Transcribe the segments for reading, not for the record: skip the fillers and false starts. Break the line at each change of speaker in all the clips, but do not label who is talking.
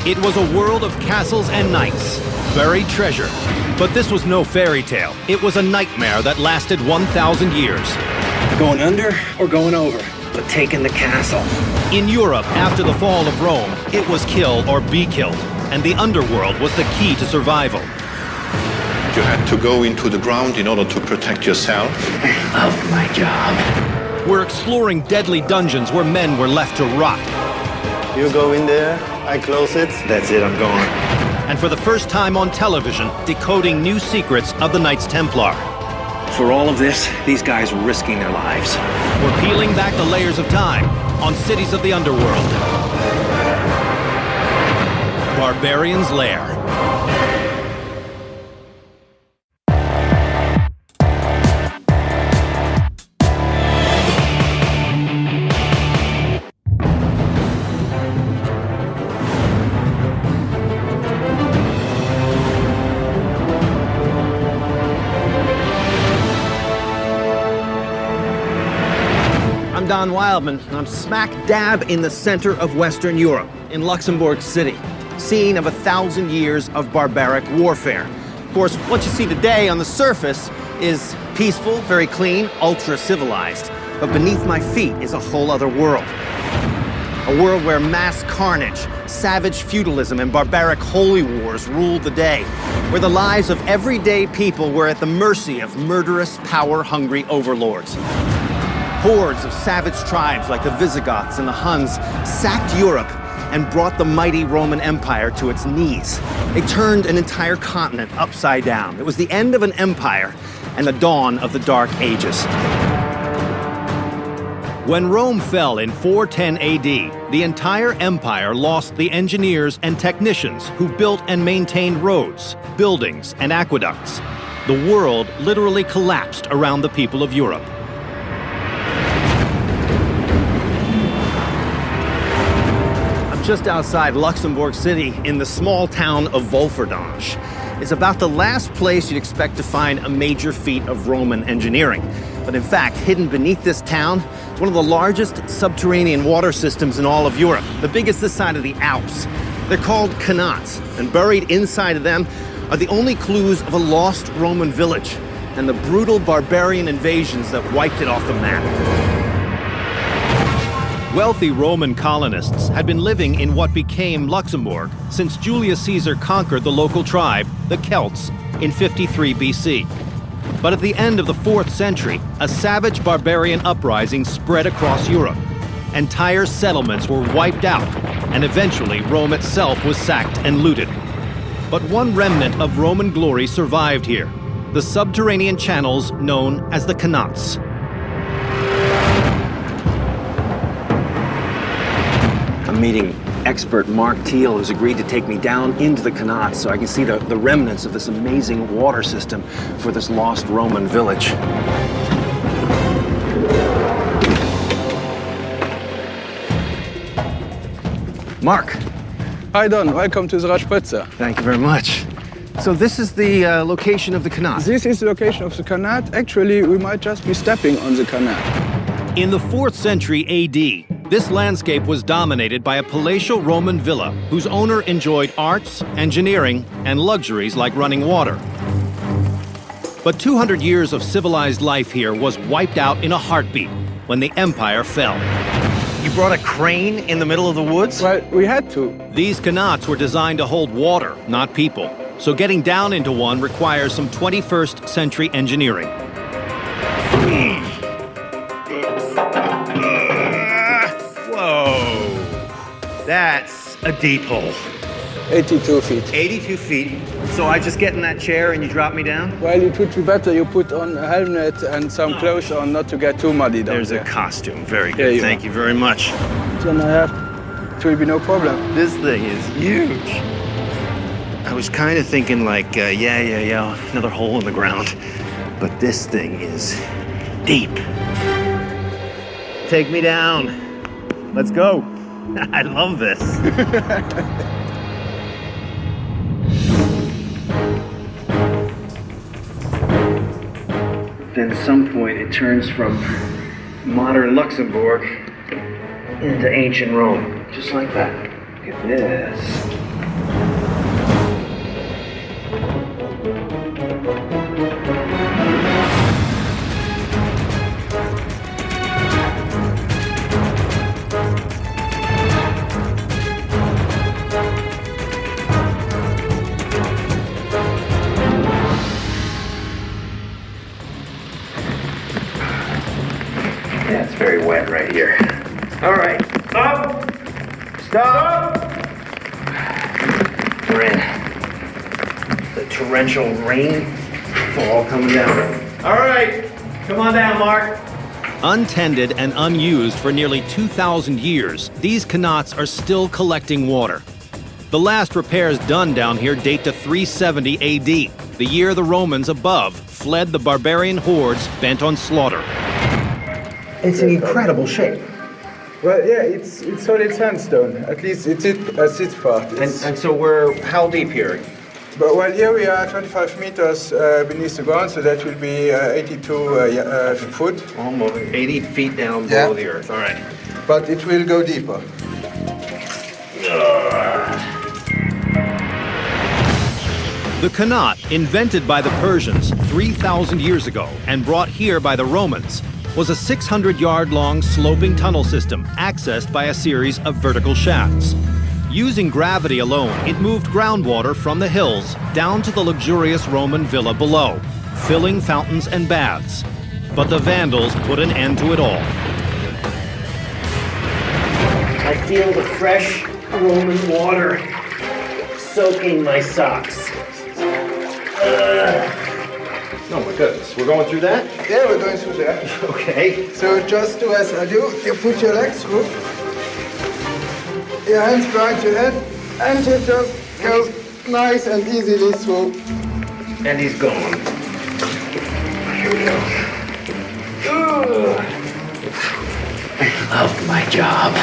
It was a world of castles and knights, buried treasure. But this was no fairy tale. It was a nightmare that lasted 1,000 years.
Going under or going over, but taking the castle.
In Europe, after the fall of Rome, it was kill or be killed, and the underworld was the key to survival.
You had to go into the ground in order to protect yourself.
I love my job.
We're exploring deadly dungeons where men were left to rot.
You go in there, I close it.
That's it, I'm going.
And for the first time on television, decoding new secrets of the Knights Templar.
For all of this, these guys were risking their lives.
We're peeling back the layers of time on Cities of the Underworld. Barbarian's Lair.
I'm Don Wildman, and I'm smack dab in the center of Western Europe, in Luxembourg City, scene of 1,000 years of barbaric warfare. Of course, what you see today on the surface is peaceful, very clean, ultra-civilized. But beneath my feet is a whole other world. A world where mass carnage, savage feudalism, and barbaric holy wars ruled the day. Where the lives of everyday people were at the mercy of murderous, power-hungry overlords. Hordes of savage tribes like the Visigoths and the Huns sacked Europe and brought the mighty Roman Empire to its knees. They turned an entire continent upside down. It was the end of an empire and the dawn of the Dark Ages.
When Rome fell in 410 AD, the entire empire lost the engineers and technicians who built and maintained roads, buildings, and aqueducts. The world literally collapsed around the people of Europe.
Just outside Luxembourg City in the small town of Wolferdonge. It's about the last place you'd expect to find a major feat of Roman engineering. But in fact, hidden beneath this town is one of the largest subterranean water systems in all of Europe, the biggest this side of the Alps. They're called canals, and buried inside of them are the only clues of a lost Roman village and the brutal barbarian invasions that wiped it off the map.
Wealthy Roman colonists had been living in what became Luxembourg since Julius Caesar conquered the local tribe, the Celts, in 53 BC. But at the end of the 4th century, a savage barbarian uprising spread across Europe. Entire settlements were wiped out, and eventually Rome itself was sacked and looted. But one remnant of Roman glory survived here, the subterranean channels known as the canals.
I'm meeting expert Mark Thiel, who's agreed to take me down into the canals so I can see the remnants of this amazing water system for this lost Roman village. Mark.
Hi Don, welcome to the Radspritze.
Thank you very much. So this is the location of the canal.
This is the location of the canal. Actually, we might just be stepping on the canal.
In the 4th century AD, this landscape was dominated by a palatial Roman villa whose owner enjoyed arts, engineering, and luxuries like running water. But 200 years of civilized life here was wiped out in a heartbeat when the empire fell.
You brought a crane in the middle of the woods?
Well, we had to.
These canals were designed to hold water, not people. So getting down into one requires some 21st century engineering.
Whoa, that's a deep hole.
82 feet.
82 feet. So I just get in that chair and you drop me down?
Well, it would be better you put on a helmet and some clothes on not to get too muddy down
There's
there.
a costume. Very good. Thank you very much.
Then it will be no problem.
This thing is huge. I was kind of thinking like, yeah, another hole in the ground. But this thing is deep. Take me down. Let's go. I love this. Then at some point it turns from modern Luxembourg into ancient Rome, just like that. Look at this.
We're in. The torrential rain all coming down.
All right, come on down, Mark.
Untended and unused for nearly 2,000 years, these qanats are still collecting water. The last repairs done down here date to 370 AD, the year the Romans above fled the barbarian hordes bent on slaughter.
It's in incredible shape.
Well, yeah, it's solid sandstone. At least it's its part.
And so we're how deep here?
But well, here we are 25 meters beneath the ground, so that will be 82 foot.
Almost 80 feet down below the earth. All right.
But it will go deeper.
The qanat, invented by the Persians 3,000 years ago and brought here by the Romans, was a 600-yard-long sloping tunnel system accessed by a series of vertical shafts. Using gravity alone, it moved groundwater from the hills down to the luxurious Roman villa below, filling fountains and baths. But the Vandals put an end to it all.
I feel the fresh Roman water soaking my socks.
Oh my goodness, we're going through that?
Yeah, we're going through there.
Okay.
So just do as I do. You put your legs through. Your hands behind your head, and you just go nice and easily through.
And he's gone. Here we go. Ooh. I love my job.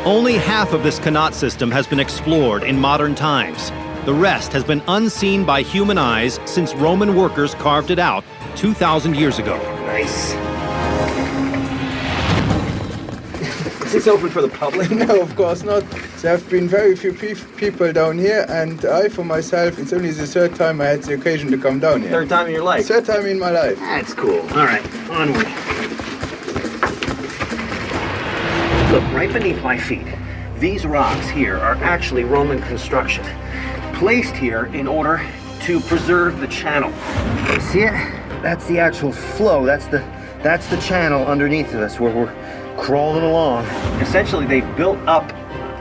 Only half of this qanat system has been explored in modern times. The rest has been unseen by human eyes since Roman workers carved it out 2,000 years ago.
Nice.
Is this open for the public?
No, of course not. There have been very few people down here, and I, for myself, it's only the third time I had the occasion to come down here.
Third time in your life?
Third time in my life.
That's cool. All right, onward. Look, right beneath my feet, these rocks here are actually Roman construction, placed here in order to preserve the channel. See it? That's the actual flow. That's the channel underneath of us where we're crawling along. Essentially, they built up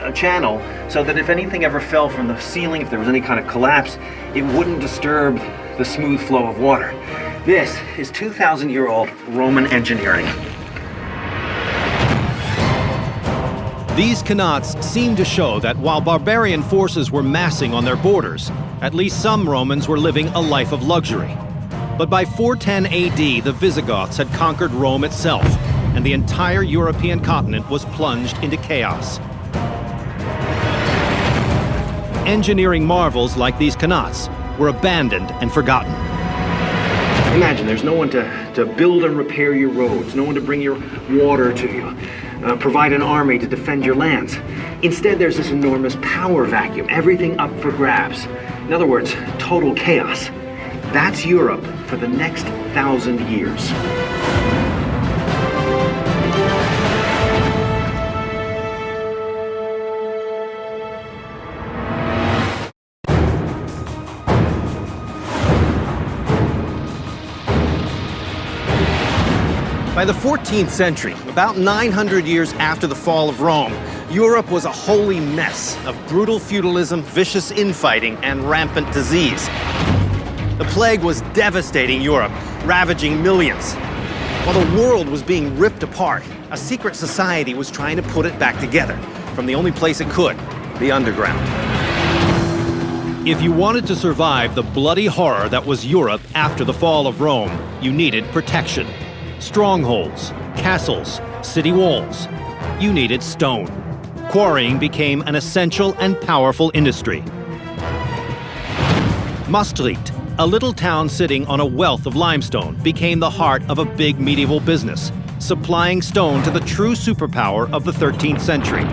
a channel so that if anything ever fell from the ceiling, if there was any kind of collapse, it wouldn't disturb the smooth flow of water. This is 2,000-year-old Roman engineering.
These qanats seem to show that while barbarian forces were massing on their borders, at least some Romans were living a life of luxury. But by 410 AD, the Visigoths had conquered Rome itself, and the entire European continent was plunged into chaos. Engineering marvels like these qanats were abandoned and forgotten.
Imagine there's no one to build and repair your roads, no one to bring your water to you, provide an army to defend your lands. Instead, there's this enormous power vacuum, everything up for grabs. In other words, total chaos. That's Europe for the next 1,000 years.
By the 14th century, about 900 years after the fall of Rome, Europe was a holy mess of brutal feudalism, vicious infighting, and rampant disease. The plague was devastating Europe, ravaging millions. While the world was being ripped apart, a secret society was trying to put it back together from the only place it could, the underground.
If you wanted to survive the bloody horror that was Europe after the fall of Rome, you needed protection. Strongholds, castles, city walls. You needed stone. Quarrying became an essential and powerful industry. Maastricht, a little town sitting on a wealth of limestone, became the heart of a big medieval business, supplying stone to the true superpower of the 13th century,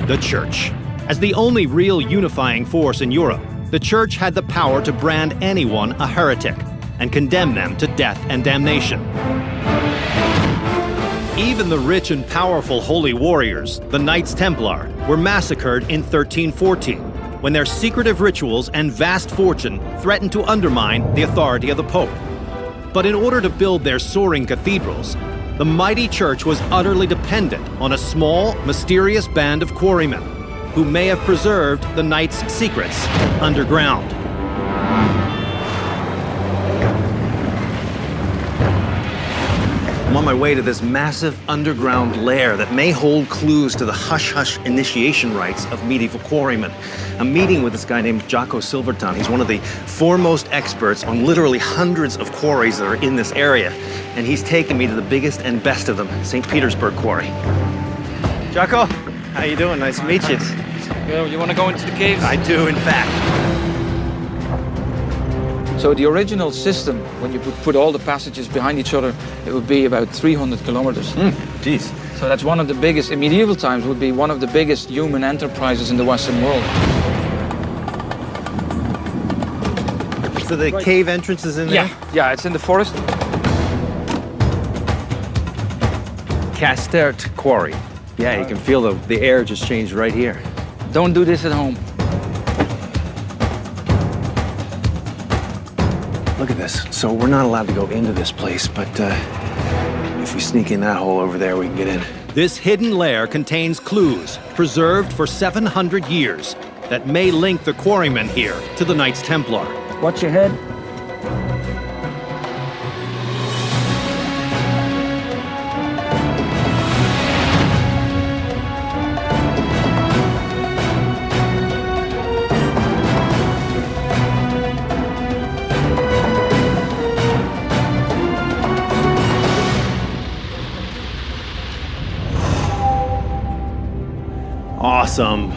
the Church. As the only real unifying force in Europe, the Church had the power to brand anyone a heretic and condemn them to death and damnation. Even the rich and powerful holy warriors, the Knights Templar, were massacred in 1314, when their secretive rituals and vast fortune threatened to undermine the authority of the Pope. But in order to build their soaring cathedrals, the mighty church was utterly dependent on a small, mysterious band of quarrymen who may have preserved the Knights' secrets underground.
I'm on my way to this massive underground lair that may hold clues to the hush-hush initiation rites of medieval quarrymen. I'm meeting with this guy named Jaco Silverton. He's one of the foremost experts on literally hundreds of quarries that are in this area. And he's taken me to the biggest and best of them, St. Petersburg Quarry. Jaco, how you doing? Nice to meet you.
You want to go into the caves?
I do, in fact.
So the original system, when you put all the passages behind each other, it would be about 300 kilometers.
Jeez.
So that's one of the biggest, in medieval times, would be one of the biggest human enterprises in the Western world.
So the cave entrance is in there?
Yeah, it's in the forest.
Castert Quarry. Yeah, you can feel the air just changed right here.
Don't do this at home.
Look at this. So we're not allowed to go into this place, but if we sneak in that hole over there, we can get in.
This hidden lair contains clues preserved for 700 years that may link the quarrymen here to the Knights Templar.
Watch your head.
Awesome.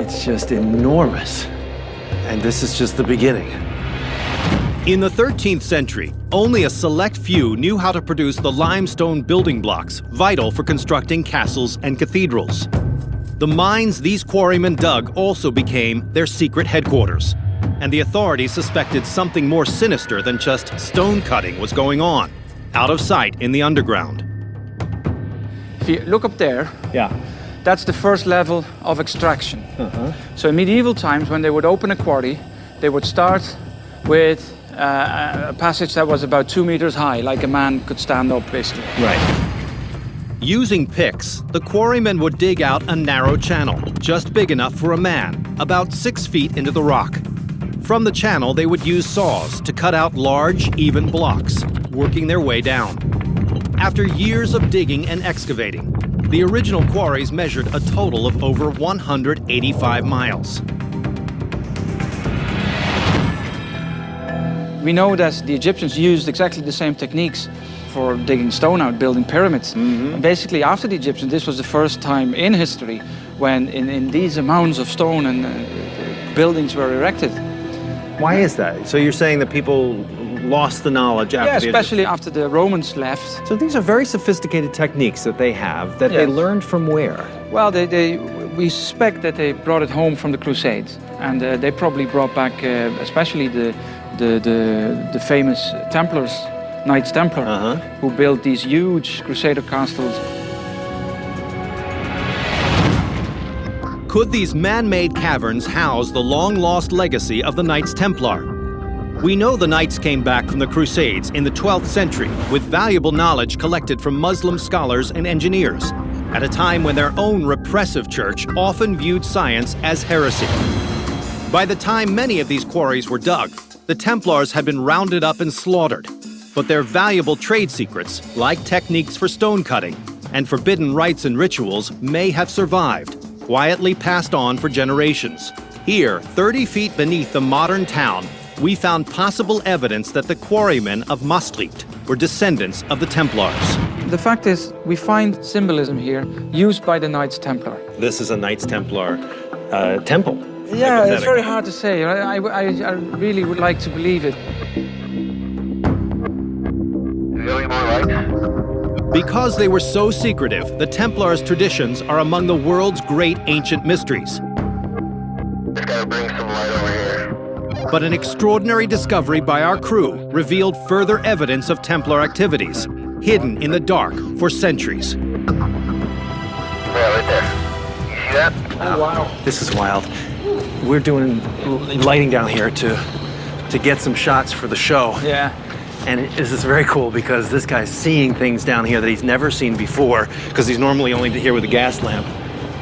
It's just enormous. And this is just the beginning.
In the 13th century, only a select few knew how to produce the limestone building blocks vital for constructing castles and cathedrals. The mines these quarrymen dug also became their secret headquarters, and the authorities suspected something more sinister than just stone cutting was going on, out of sight in the underground.
If you look up there,
Yeah.
that's the first level of extraction. So in medieval times, when they would open a quarry, they would start with a passage that was about 2 meters high, like a man could stand up, basically.
Right.
Using picks, the quarrymen would dig out a narrow channel, just big enough for a man, about 6 feet into the rock. From the channel, they would use saws to cut out large, even blocks, working their way down. After years of digging and excavating, the original quarries measured a total of over 185 miles.
We know that the Egyptians used exactly the same techniques for digging stone out, building pyramids. And basically, after the Egyptians, this was the first time in history when in these amounts of stone and buildings were erected.
Why is that? So you're saying that people lost the knowledge after
Yeah,
the
especially after the Romans left.
So these are very sophisticated techniques that they have that they
Yes.
learned from where?
Well, we suspect that they brought it home from the Crusades, and they probably brought back, especially the famous Templars, Knights Templar, who built these huge Crusader castles.
Could these man-made caverns house the long-lost legacy of the Knights Templar? We know the Knights came back from the Crusades in the 12th century with valuable knowledge collected from Muslim scholars and engineers, at a time when their own repressive church often viewed science as heresy. By the time many of these quarries were dug, the Templars had been rounded up and slaughtered, but their valuable trade secrets, like techniques for stone cutting and forbidden rites and rituals, may have survived, quietly passed on for generations. Here, 30 feet beneath the modern town, we found possible evidence that the quarrymen of Maastricht were descendants of the Templars.
The fact is, we find symbolism here used by the Knights Templar.
This is a Knights Templar temple.
Yeah, it's very hard to say. I really would like to believe it.
Because they were so secretive, the Templars' traditions are among the world's great ancient mysteries.
Just gotta bring some light over here.
But an extraordinary discovery by our crew revealed further evidence of Templar activities, hidden in the dark for centuries.
Yeah, right there. You see that?
Oh, wow.
This is wild. We're doing lighting down here to get some shots for the show.
Yeah.
And this is very cool because this guy's seeing things down here that he's never seen before, because he's normally only here with a gas lamp.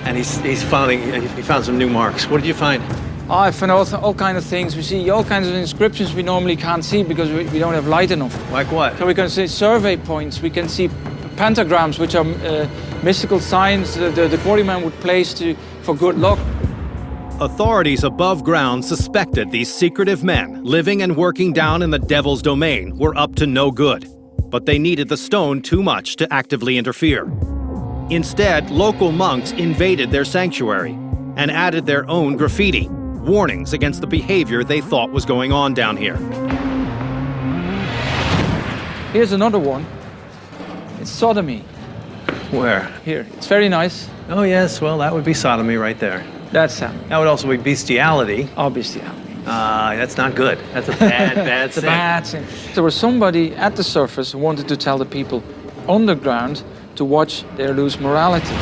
And he found some new marks. What did you find?
Oh, I found all kinds of things. We see all kinds of inscriptions we normally can't see because we don't have light enough.
Like what?
So we can see survey points, we can see pentagrams, which are mystical signs the quarryman would place for good luck.
Authorities above ground suspected these secretive men, living and working down in the devil's domain, were up to no good. But they needed the stone too much to actively interfere. Instead, local monks invaded their sanctuary and added their own graffiti, warnings against the behavior they thought was going on down here.
Here's another one. It's sodomy.
Where?
Here, it's very nice.
Oh yes, well that would be sodomy right there.
That's sodomy.
That would also be bestiality.
Oh, bestiality.
That's not good. That's a bad
It's a
sin.
bad sin. There was somebody at the surface who wanted to tell the people underground to watch their loose morality.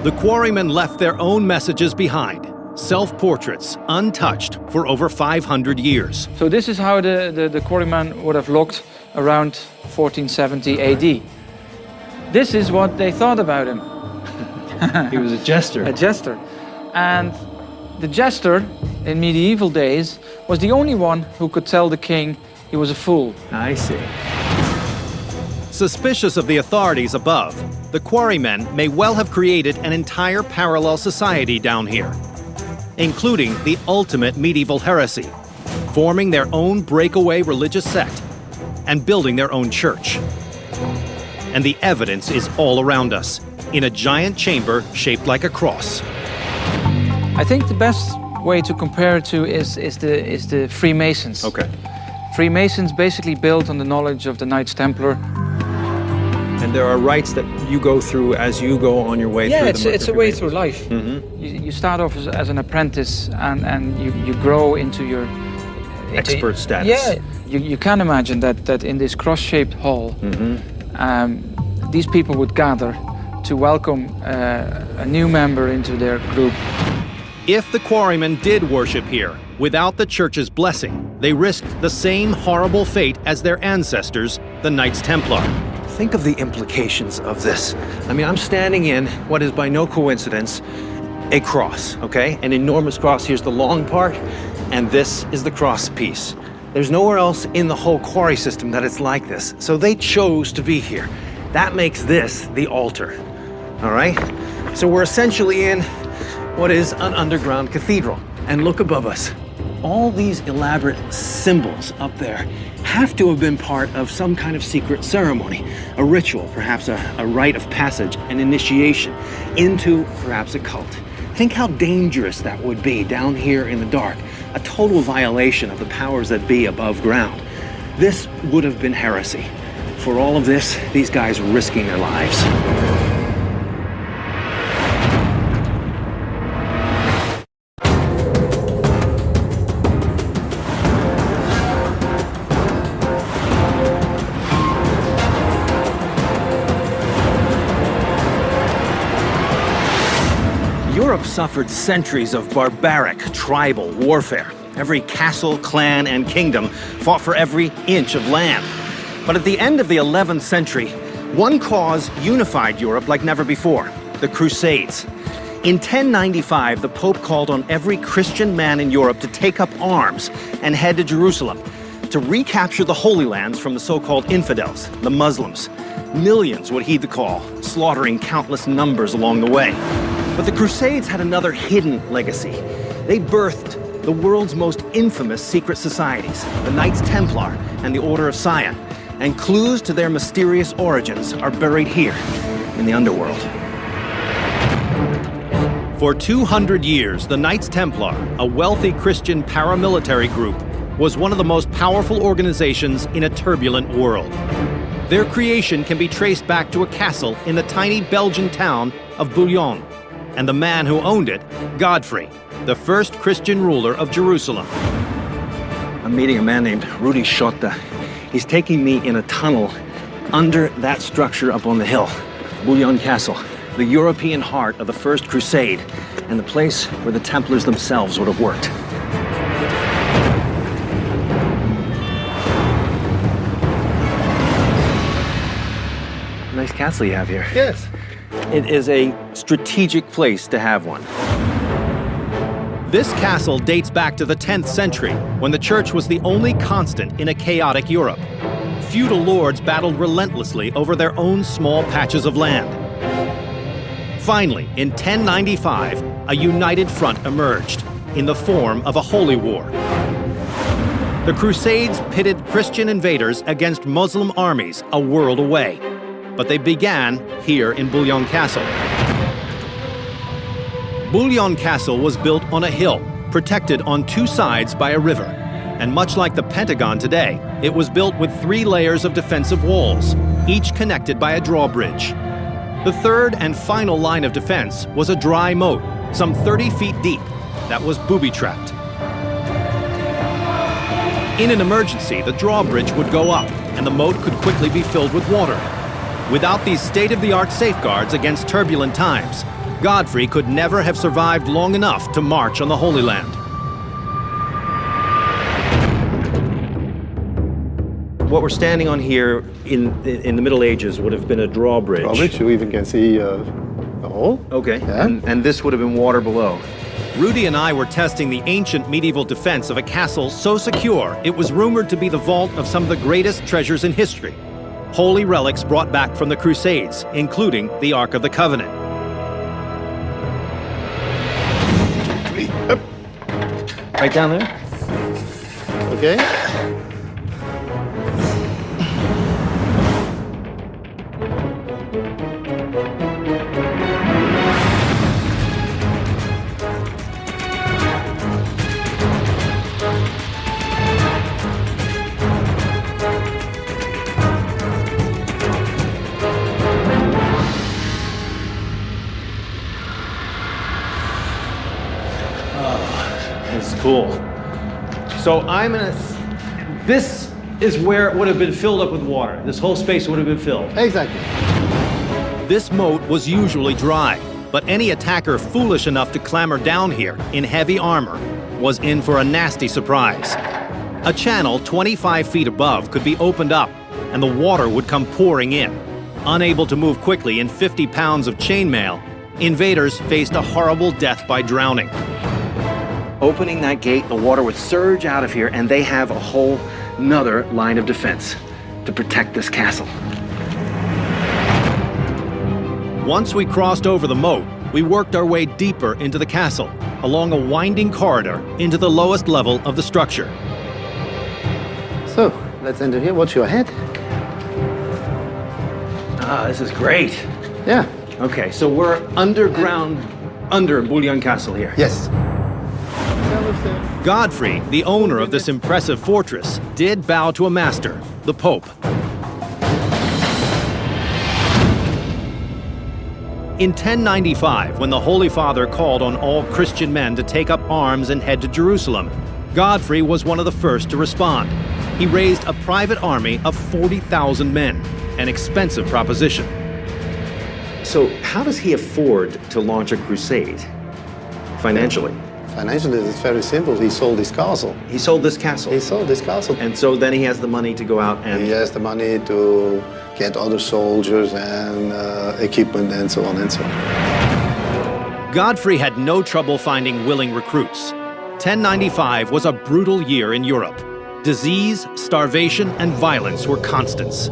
The quarrymen left their own messages behind, self-portraits untouched for over 500 years.
So this is how the quarryman would have looked around 1470 AD. This is what they thought about him.
He was a jester.
A jester. And the jester in medieval days was the only one who could tell the king he was a fool.
I see.
Suspicious of the authorities above, the quarrymen may well have created an entire parallel society down here, including the ultimate medieval heresy, forming their own breakaway religious sect and building their own church. And the evidence is all around us, in a giant chamber shaped like a cross.
I think the best way to compare it to is the Freemasons.
Okay.
Freemasons basically built on the knowledge of the Knights Templar.
And there are rites that you go through as you go on your way through the
it's a way through life. You start off as an apprentice and you grow into your
expert status.
Yeah, you can imagine that in this cross-shaped hall, these people would gather to welcome a new member into their group.
If the quarrymen did worship here, without the church's blessing, they risked the same horrible fate as their ancestors, the Knights Templar.
Think of the implications of this. I mean, I'm standing in what is by no coincidence a cross, okay? An enormous cross. Here's the long part, and this is the cross piece. There's nowhere else in the whole quarry system that it's like this. So they chose to be here. That makes this the altar, all right? So we're essentially in what is an underground cathedral. And look above us. All these elaborate symbols up there have to have been part of some kind of secret ceremony, a ritual, perhaps a rite of passage, an initiation into perhaps a cult. Think how dangerous that would be down here in the dark, a total violation of the powers that be above ground. This would have been heresy. For all of this, these guys are risking their lives.
Europe suffered centuries of barbaric tribal warfare. Every castle, clan, and kingdom fought for every inch of land. But at the end of the 11th century, one cause unified Europe like never before: the Crusades. In 1095, the Pope called on every Christian man in Europe to take up arms and head to Jerusalem to recapture the Holy Lands from the so-called infidels, the Muslims. Millions would heed the call, slaughtering countless numbers along the way. But the Crusades had another hidden legacy. They birthed the world's most infamous secret societies, the Knights Templar and the Order of Sion. And clues to their mysterious origins are buried here in the underworld. For 200 years, the Knights Templar, a wealthy Christian paramilitary group, was one of the most powerful organizations in a turbulent world. Their creation can be traced back to a castle in the tiny Belgian town of Bouillon, and the man who owned it, Godfrey, the first Christian ruler of Jerusalem.
I'm meeting a man named Rudy Schotta. He's taking me in a tunnel under that structure up on the hill, Bouillon Castle, the European heart of the First Crusade, and the place where the Templars themselves would have worked. nice castle you have here.
Yes.
It is a strategic place to have one.
This castle dates back to the 10th century, when the church was the only constant in a chaotic Europe. Feudal lords battled relentlessly over their own small patches of land. Finally, in 1095, a united front emerged, in the form of a holy war. The Crusades pitted Christian invaders against Muslim armies a world away, but they began here in Bouillon Castle. Bouillon Castle was built on a hill, protected on two sides by a river. And much like the Pentagon today, it was built with 3 layers of defensive walls, each connected by a drawbridge. The third and final line of defense was a dry moat, some 30 feet deep, that was booby-trapped. In an emergency, the drawbridge would go up, and the moat could quickly be filled with water. Without these state-of-the-art safeguards against turbulent times, Godfrey could never have survived long enough to march on the Holy Land.
What we're standing on here in the Middle Ages would have been a drawbridge.
Drawbridge, you even can see the hole.
Okay,
Yeah.
and this would have been water below.
Rudy and I were testing the ancient medieval defense of a castle so secure it was rumored to be the vault of some of the greatest treasures in history. Holy relics brought back from the Crusades, including the Ark of the Covenant.
Right down there?
Okay.
This is cool. So this is where it would have been filled up with water. This whole space would have been filled.
Exactly.
This moat was usually dry, but any attacker foolish enough to clamber down here in heavy armor was in for a nasty surprise. A channel 25 feet above could be opened up, and the water would come pouring in. Unable to move quickly in 50 pounds of chainmail, invaders faced a horrible death by drowning.
Opening that gate, the water would surge out of here, and they have a whole nother line of defense to protect this castle.
Once we crossed over the moat, we worked our way deeper into the castle, along a winding corridor into the lowest level of the structure.
So, let's enter here. Watch your head.
Ah, this is great.
Yeah.
Okay, so we're underground, under Bouillon Castle here.
Yes.
Godfrey, the owner of this impressive fortress, did bow to a master, the Pope. In 1095, when the Holy Father called on all Christian men to take up arms and head to Jerusalem, Godfrey was one of the first to respond. He raised a private army of 40,000 men, an expensive proposition.
So how does he afford to launch a crusade financially?
Financially, it's very simple. He sold his castle.
He sold this castle.
He sold this castle.
And so then he has the money to go out and...
He has the money to get other soldiers and equipment and so on and so on.
Godfrey had no trouble finding willing recruits. 1095 was a brutal year in Europe. Disease, starvation, and violence were constants.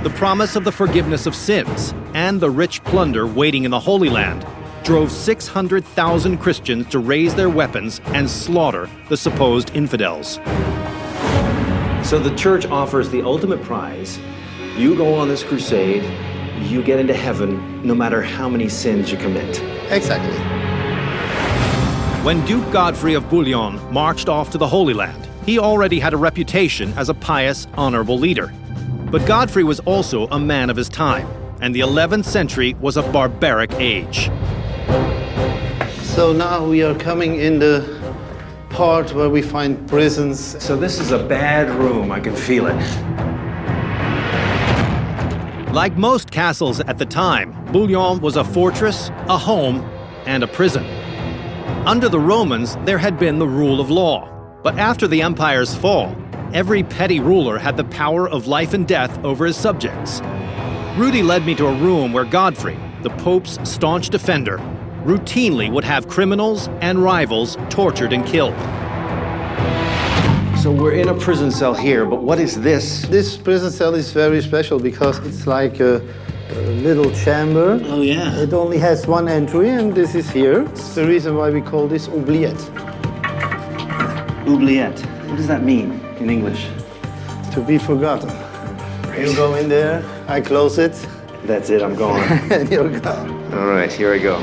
The promise of the forgiveness of sins and the rich plunder waiting in the Holy Land drove 600,000 Christians to raise their weapons and slaughter the supposed infidels.
So the church offers the ultimate prize. You go on this crusade, you get into heaven no matter how many sins you commit.
Exactly.
When Duke Godfrey of Bouillon marched off to the Holy Land, he already had a reputation as a pious, honorable leader. But Godfrey was also a man of his time, and the 11th century was a barbaric age.
So now we are coming in the part where we find prisons.
So this is a bad room, I can feel it.
Like most castles at the time, Bouillon was a fortress, a home, and a prison. Under the Romans, there had been the rule of law. But after the empire's fall, every petty ruler had the power of life and death over his subjects. Rudy led me to a room where Godfrey, the Pope's staunch defender, routinely would have criminals and rivals tortured and killed.
So we're in a prison cell here, but what is this?
This prison cell is very special because it's like a little chamber.
Oh, yeah.
It only has one entry, and this is here. It's the reason why we call this oubliette.
Oubliette. What does that mean in English?
To be forgotten. You go in there, I close it,
That's it, I'm gone.
and you're gone.
All right, here I go.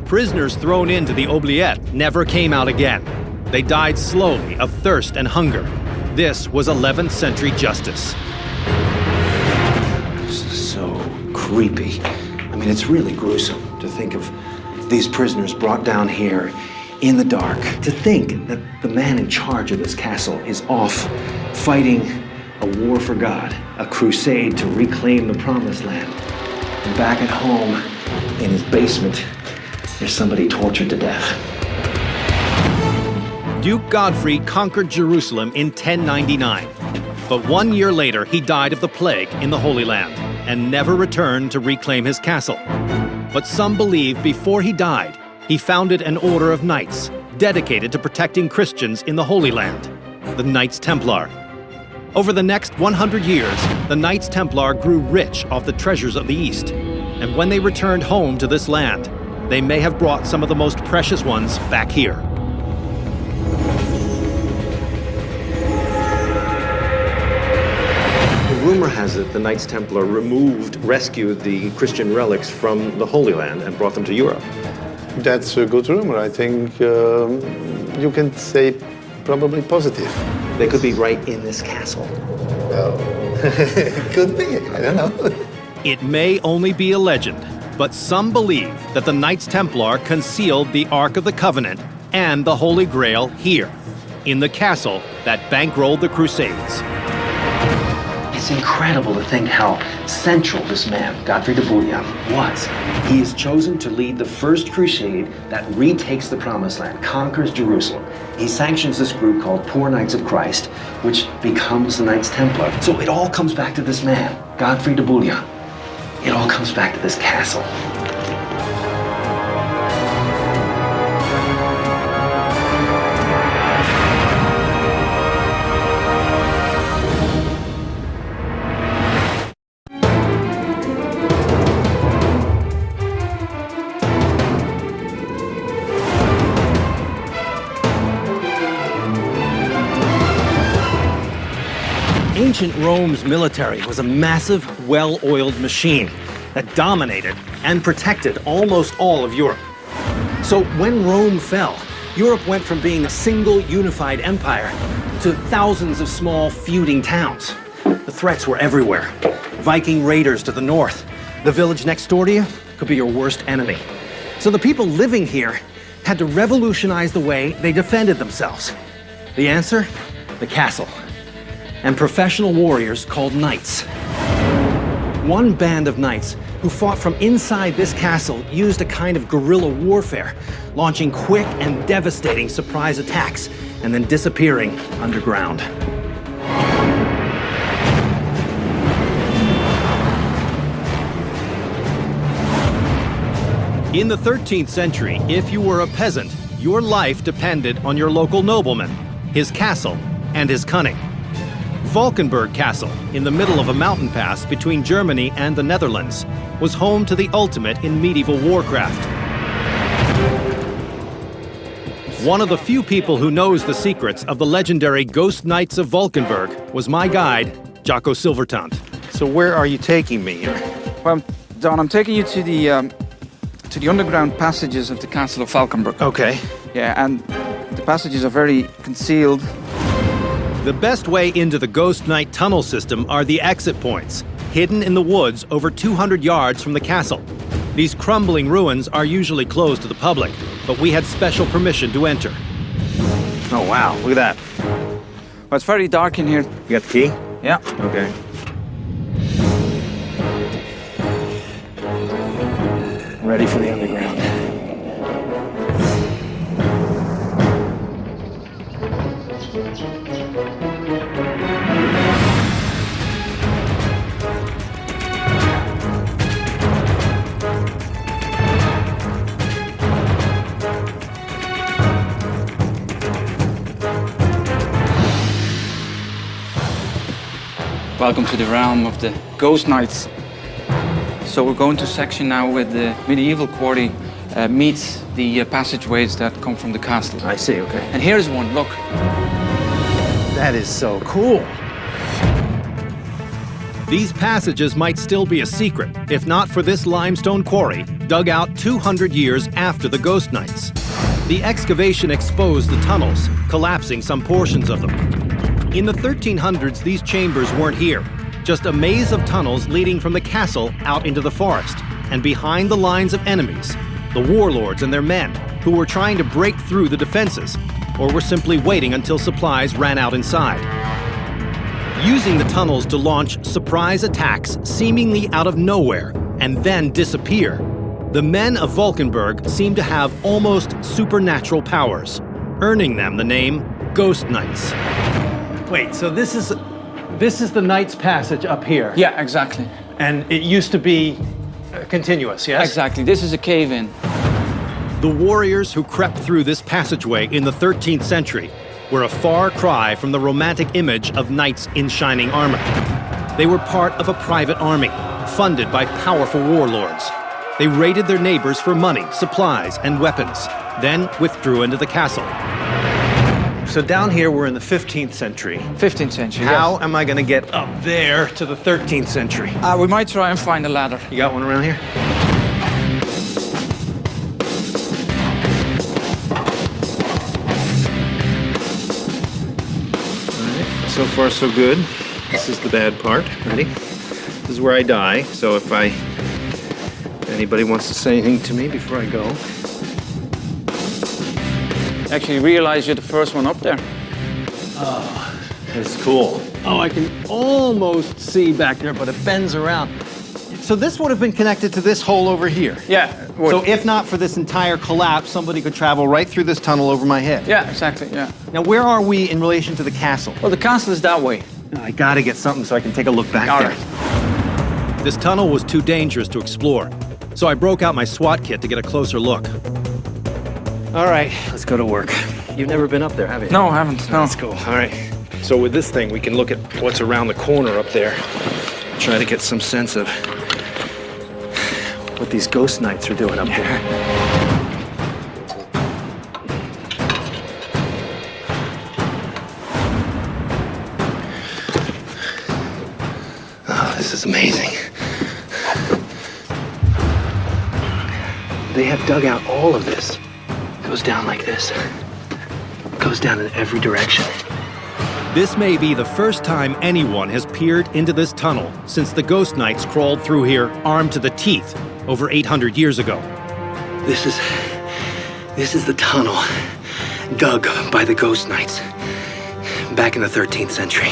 Prisoners thrown into the oubliette never came out again. They died slowly of thirst and hunger. This was 11th century justice.
This is so creepy. I mean, it's really gruesome to think of these prisoners brought down here in the dark. To think that the man in charge of this castle is off fighting a war for God, a crusade to reclaim the Promised Land. And back at home, in his basement, there's somebody tortured to death.
Duke Godfrey conquered Jerusalem in 1099. But 1 year later, he died of the plague in the Holy Land and never returned to reclaim his castle. But some believe before he died, he founded an order of knights dedicated to protecting Christians in the Holy Land, the Knights Templar. Over the next 100 years, the Knights Templar grew rich off the treasures of the East. And when they returned home to this land, they may have brought some of the most precious ones back here.
Rumor has it the Knights Templar rescued the Christian relics from the Holy Land and brought them to Europe.
That's a good rumor. I think you can say probably positive.
They could be right in this castle.
Well, could be. I don't know.
It may only be a legend, but some believe that the Knights Templar concealed the Ark of the Covenant and the Holy Grail here, in the castle that bankrolled the Crusades.
It's incredible to think how central this man, Godfrey de Bouillon, was. He is chosen to lead the first crusade that retakes the Promised Land, conquers Jerusalem. He sanctions this group called Poor Knights of Christ, which becomes the Knights Templar. So it all comes back to this man, Godfrey de Bouillon. It all comes back to this castle.
Ancient Rome's military was a massive, well-oiled machine that dominated and protected almost all of Europe. So when Rome fell, Europe went from being a single unified empire to thousands of small feuding towns. The threats were everywhere. Viking raiders to the north. The village next door to you could be your worst enemy. So the people living here had to revolutionize the way they defended themselves. The answer? The castle. And professional warriors called knights. One band of knights who fought from inside this castle used a kind of guerrilla warfare, launching quick and devastating surprise attacks and then disappearing underground. In the 13th century, if you were a peasant, your life depended on your local nobleman, his castle, and his cunning. Valkenburg Castle, in the middle of a mountain pass between Germany and the Netherlands, was home to the ultimate in medieval warcraft. One of the few people who knows the secrets of the legendary Ghost Knights of Valkenburg was my guide, Jaco Silvertant.
So where are you taking me here?
Well, Don, I'm taking you to the underground passages of the Castle of Valkenburg.
Okay.
Yeah, and the passages are very concealed.
The best way into the Ghost Knight tunnel system are the exit points, hidden in the woods over 200 yards from the castle. These crumbling ruins are usually closed to the public, but we had special permission to enter.
Oh, wow. Look at that.
Well, it's very dark in here.
You got the key?
Yeah.
Okay. Ready for the underground.
Welcome to the realm of the Ghost Knights. So we're going to section now with the medieval quarry meets the passageways that come from the castle.
I see, okay.
And here's one, look.
That is so cool.
These passages might still be a secret, if not for this limestone quarry dug out 200 years after the Ghost Knights. The excavation exposed the tunnels, collapsing some portions of them. In the 1300s, these chambers weren't here, just a maze of tunnels leading from the castle out into the forest, and behind the lines of enemies, the warlords and their men, who were trying to break through the defenses, or were simply waiting until supplies ran out inside. Using the tunnels to launch surprise attacks seemingly out of nowhere and then disappear, the men of Valkenburg seem to have almost supernatural powers, earning them the name Ghost Knights.
Wait, so this is the Knight's Passage up here.
Yeah, exactly.
And it used to be continuous, yes?
Exactly, this is a cave-in.
The warriors who crept through this passageway in the 13th century were a far cry from the romantic image of knights in shining armor. They were part of a private army, funded by powerful warlords. They raided their neighbors for money, supplies, and weapons, then withdrew into the castle.
So down here, we're in the 15th century.
15th century,
How am I going to get up there to the 13th century?
yes. We might try and find a ladder.
You got one around here? So far, so good. This is the bad part. Ready? This is where I die. So if anybody wants to say anything to me before I go.
Actually realize you're the first one up there.
Oh, that's cool. Oh, I can almost see back there, but it bends around. So this would have been connected to this hole over here.
Yeah.
So if not for this entire collapse, somebody could travel right through this tunnel over my head.
Yeah, exactly, yeah.
Now, where are we in relation to the castle?
Well, the castle is that way.
I gotta get something so I can take a look back
All
there.
right.
This tunnel was too dangerous to explore, so I broke out my SWAT kit to get a closer look.
All right, let's go to work. You've never been up there, have you?
No, I haven't, no.
Let's go. All right. So with this thing, we can look at what's around the corner up there. Try to get some sense of what these ghost knights are doing up there. Oh, this is amazing. They have dug out all of this. It goes down like this. It goes down in every direction.
This may be the first time anyone has peered into this tunnel since the Ghost Knights crawled through here armed to the teeth over 800 years ago.
This is the tunnel dug by the Ghost Knights back in the 13th century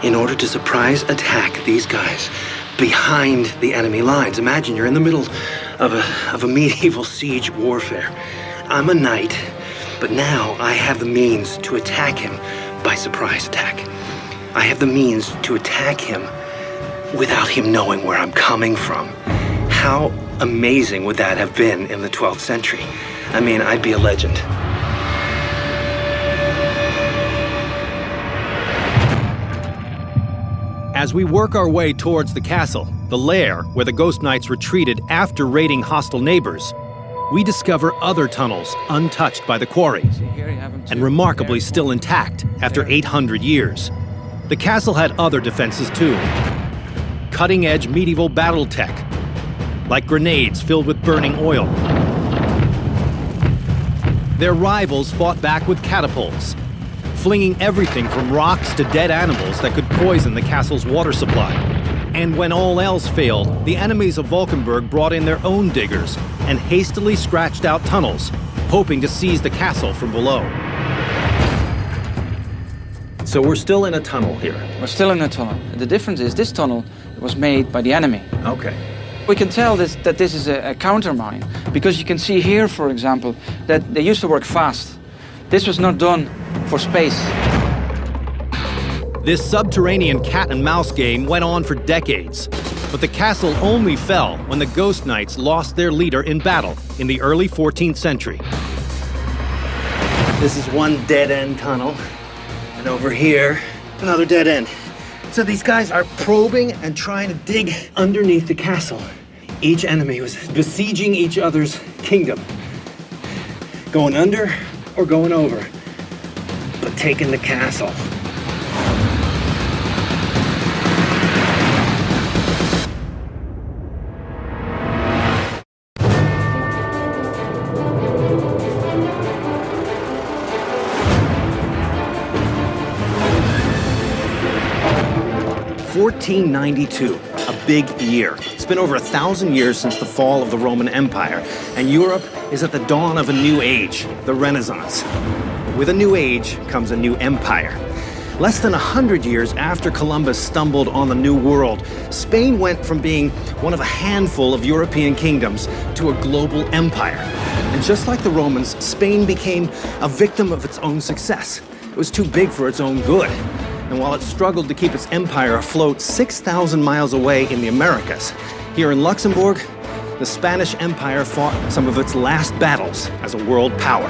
in order to surprise attack these guys behind the enemy lines. Imagine you're in the middle of a medieval siege warfare. I'm a knight, but now I have the means to attack him by surprise attack. I have the means to attack him without him knowing where I'm coming from. How amazing would that have been in the 12th century? I mean, I'd be a legend.
As we work our way towards the castle, the Lair, where the Ghost Knights retreated after raiding hostile neighbors, we discover other tunnels untouched by the quarry and remarkably still intact after 800 years. The castle had other defenses too. Cutting-edge medieval battle tech, like grenades filled with burning oil. Their rivals fought back with catapults, flinging everything from rocks to dead animals that could poison the castle's water supply. And when all else failed, the enemies of Valkenburg brought in their own diggers and hastily scratched out tunnels, hoping to seize the castle from below.
So we're still in a tunnel here.
We're still in a tunnel. The difference is this tunnel was made by the enemy.
Okay.
We can tell that this is a countermine because you can see here, for example, that they used to work fast. This was not done for space.
This subterranean cat and mouse game went on for decades, but the castle only fell when the Ghost Knights lost their leader in battle in the early 14th century.
This is one dead-end tunnel, and over here, another dead end. So these guys are probing and trying to dig underneath the castle. Each enemy was besieging each other's kingdom. Going under or going over, but taking the castle.
(1492), a big year. It's been over 1,000 years since the fall of the Roman Empire, and Europe is at the dawn of a new age, the Renaissance. With a new age comes a new empire. Less than 100 years after Columbus stumbled on the New World, Spain went from being one of a handful of European kingdoms to a global empire. And just like the Romans, Spain became a victim of its own success. It was too big for its own good. And while it struggled to keep its empire afloat 6,000 miles away in the Americas, here in Luxembourg, the Spanish Empire fought some of its last battles as a world power.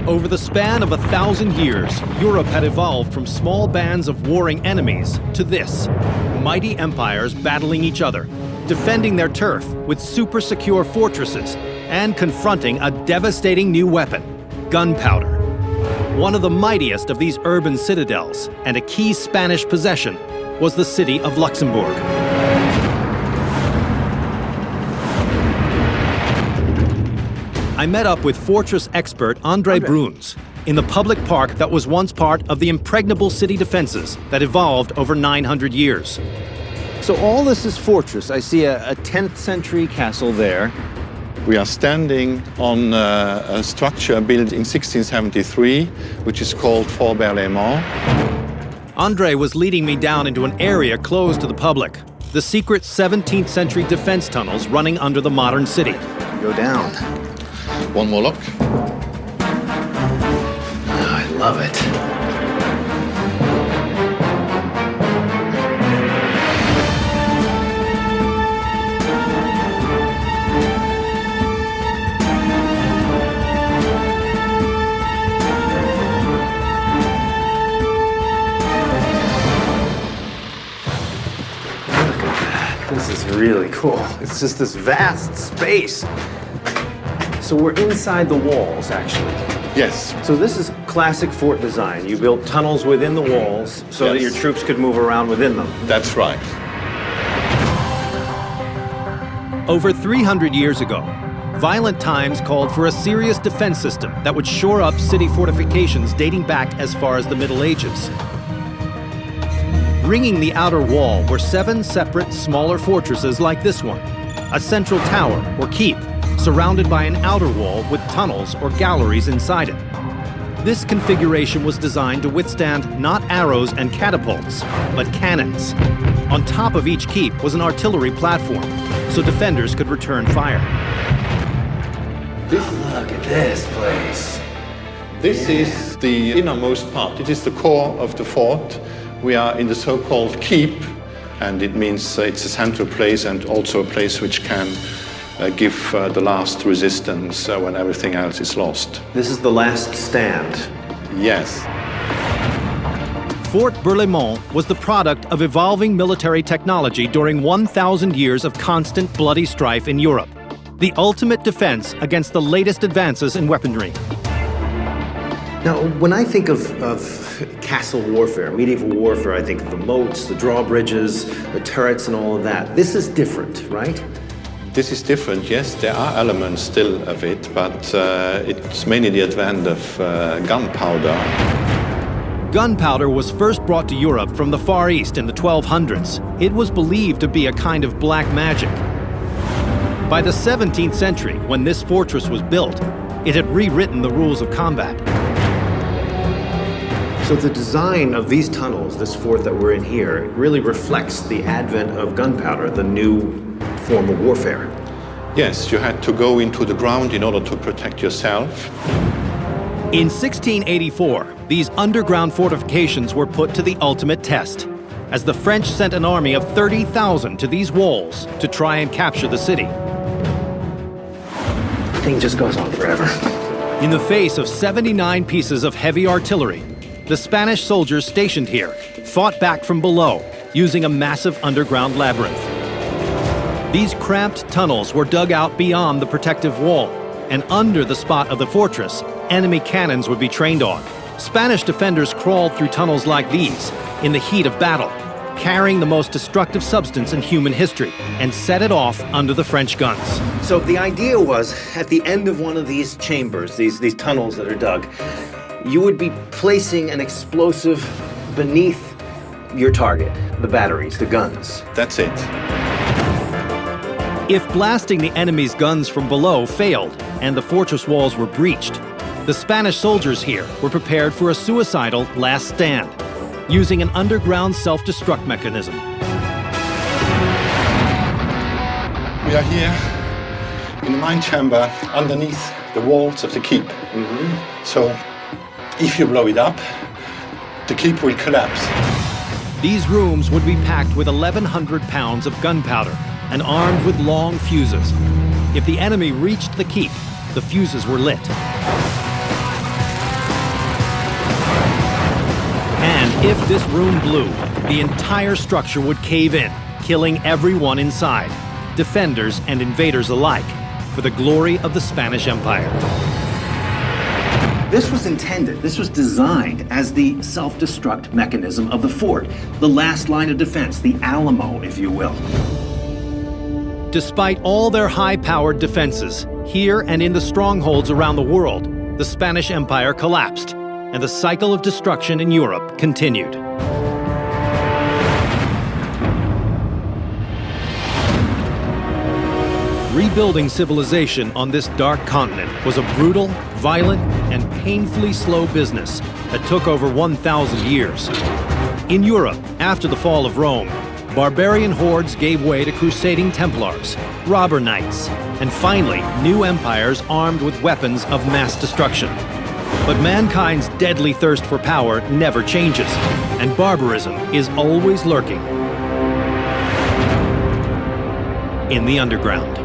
Over the span of 1,000 years, Europe had evolved from small bands of warring enemies to this: mighty empires battling each other, defending their turf with super secure fortresses, and confronting a devastating new weapon: gunpowder. One of the mightiest of these urban citadels, and a key Spanish possession, was the city of Luxembourg. I met up with fortress expert André Bruns in the public park that was once part of the impregnable city defenses that evolved over 900 years.
So all this is fortress. I see a 10th century castle there.
We are standing on a structure built in 1673, which is called Fort Barbarian.
André was leading me down into an area closed to the public, the secret 17th century defense tunnels running under the modern city.
Go down.
One more look.
Oh, I love it. This is really cool. It's just this vast space. So we're inside the walls, actually.
Yes.
So this is classic fort design. You built tunnels within the walls so that your troops could move around within them.
That's right.
Over 300 years ago, violent times called for a serious defense system that would shore up city fortifications dating back as far as the Middle Ages. Ringing the outer wall were 7 separate, smaller fortresses like this one, a central tower, or keep, surrounded by an outer wall with tunnels or galleries inside it. This configuration was designed to withstand not arrows and catapults, but cannons. On top of each keep was an artillery platform, so defenders could return fire.
Look at this place.
This is the innermost part. It is the core of the fort. We are in the so-called keep, and it means it's a central place and also a place which can give the last resistance when everything else is lost.
This is the last stand.
Yes.
Fort Berlaymont was the product of evolving military technology during 1,000 years of constant bloody strife in Europe. The ultimate defense against the latest advances in weaponry.
Now, when I think of castle warfare, medieval warfare, I think of the moats, the drawbridges, the turrets, and all of that. This is different, right?
This is different, yes. There are elements still of it, but it's mainly the advent of gunpowder.
Gunpowder was first brought to Europe from the Far East in the 1200s. It was believed to be a kind of black magic. By the 17th century, when this fortress was built, it had rewritten the rules of combat.
So the design of these tunnels, this fort that we're in here, it really reflects the advent of gunpowder, the new form of warfare.
Yes, you had to go into the ground in order to protect yourself.
In 1684, these underground fortifications were put to the ultimate test, as the French sent an army of 30,000 to these walls to try and capture the city.
The thing just goes on forever.
In the face of 79 pieces of heavy artillery, the Spanish soldiers stationed here fought back from below using a massive underground labyrinth. These cramped tunnels were dug out beyond the protective wall, and under the spot of the fortress, enemy cannons would be trained on. Spanish defenders crawled through tunnels like these in the heat of battle, carrying the most destructive substance in human history, and set it off under the French guns.
So the idea was, at the end of one of these chambers, these tunnels that are dug, you would be placing an explosive beneath your target, the batteries, the guns.
That's it.
If blasting the enemy's guns from below failed and the fortress walls were breached, the Spanish soldiers here were prepared for a suicidal last stand, using an underground self-destruct mechanism.
We are here in a mine chamber underneath the walls of the keep. So if you blow it up, the keep will collapse.
These rooms would be packed with 1,100 pounds of gunpowder and armed with long fuses. If the enemy reached the keep, the fuses were lit. And if this room blew, the entire structure would cave in, killing everyone inside, defenders and invaders alike, for the glory of the Spanish Empire.
This was intended, this was designed as the self-destruct mechanism of the fort, the last line of defense, the Alamo, if you will.
Despite all their high-powered defenses, here and in the strongholds around the world, the Spanish Empire collapsed, and the cycle of destruction in Europe continued. Rebuilding civilization on this dark continent was a brutal, violent, and painfully slow business that took over 1,000 years. In Europe, after the fall of Rome, barbarian hordes gave way to crusading Templars, robber knights, and finally, new empires armed with weapons of mass destruction. But mankind's deadly thirst for power never changes, and barbarism is always lurking in the underground.